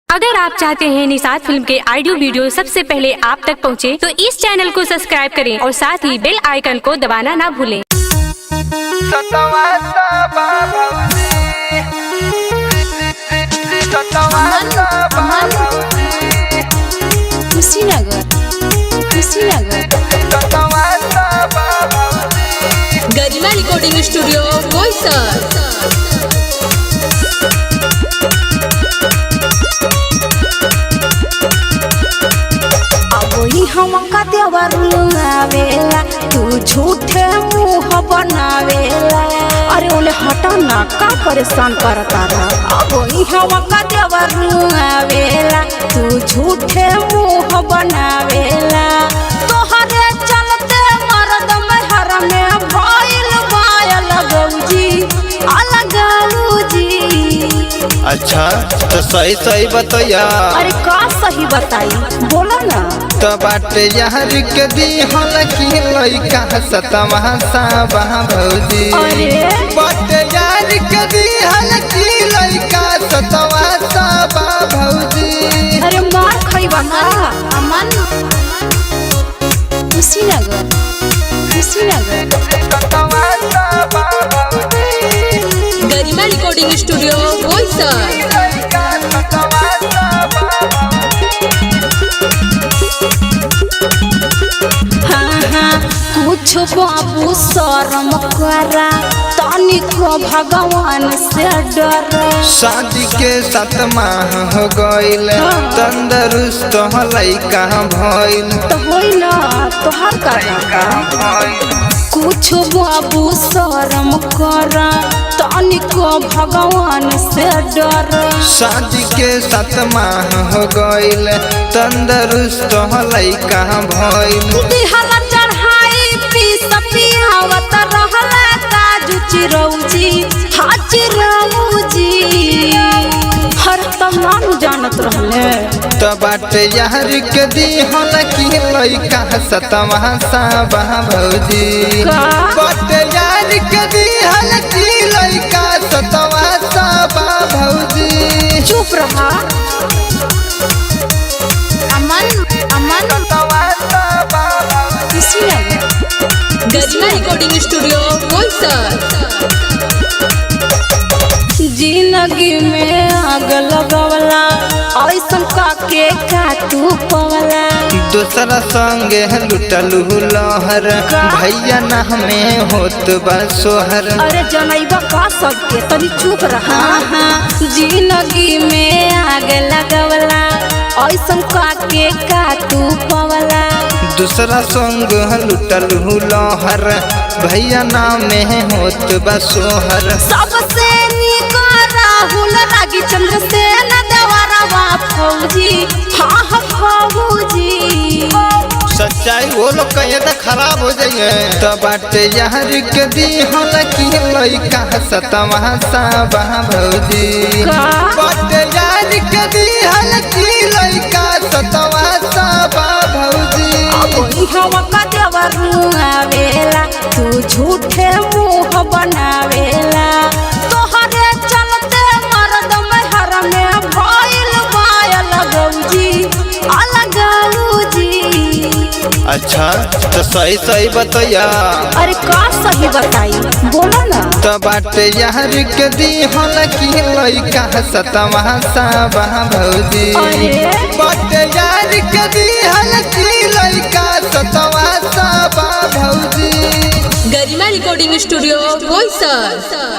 अगर आप चाहते हैं निषाद फिल्म के ऑडियो वीडियो सबसे पहले आप तक पहुंचे, तो इस चैनल को सब्सक्राइब करें और साथ ही बेल आइकन को दबाना ना भूलें। गरिमा रिकॉर्डिंग स्टूडियो बोईसर। हम का देवरुआवेला तू झूठे मुंह बनावेला। अरे ओले हटा ना, का परेशान करता रहा। अब हम का देवरुआवेला तू झूठे मुंह बनावेला। तोहरे चलते मर्द महर में भइल बायल गौजी अलगौजी। अच्छा तो सही सही बतैया। अरे का सही बताई, बोला ना। तो बाटे यार के दी हल की लइका सतवा साबा भौजी। अरे बाटे यार के दी हल की लइका सतवा साबा भौजी। अरे मार खइबा ना। अमन कुशीनगर सतवा साबा भौजी। गरिमा रिकॉर्डिंग स्टूडियो बोईसर। कुछ बाबू शर्म करा, तनिको भगवान से डर। शादी के 7 माह हो गईल, तंदरुस्त लइका भइल। तो होई ना तोहर का। कुछ बाबू शर्म करा, तनिको भगवान से डर। शादी के 7 माह हो गईल, तंदरुस्त लइका भइल। दिहला चढ़ाई पीस पियावत रहला काजू चिरौजी हाजिरौजी। हर तमाम जानत रहले। तो बाटे यार के दी हल की लइका सतवा साबा भौजी। बाटे यार के दी हल की लइका सतवा साबा भौजी। चुप रहा। अमन गरिमा रिकॉर्डिंग स्टूडियो बोईसर। जिंदगी में आग लगवला, ऐसन काके का तू पवला। दूसरा संगे लुटलू लहर, भैया ना हमें होत बा सोहर। अरे जनैबा का सबके, तनी चुप रहा। जिंदगी में आग लगवला, ऐसन काके का तू पवला। दूसरा संग लुटलू लहर, भैया ना में होत बा सोहर। सबसे निक राहुल रागी चंद्रसेन देवरवा फौजी। हाँ फौजी। सच्चाई वो लोग कहे तो खराब हो जाइए। तो बाटे यार के दी हल की लइका सतवा साबा भौजी। बाटे यार के दी हल की लइका सतवा साबा भौजी। हम का देवरुआवेला तू झूठे मुंह बनावेला। तोहरे चलते मर्द महर में भइल बायल गौजी अलगौजी। अच्छा तो सही सही बतैया। अरे का सही बताई, बोला ना। तो बाटे यार के दी हल की लइका सतवा साबा भौजी। बाटे यार के दी हल की लइका सतवा साबा भौजी। गरिमा रिकॉर्डिंग स्टूडियो बोईसर।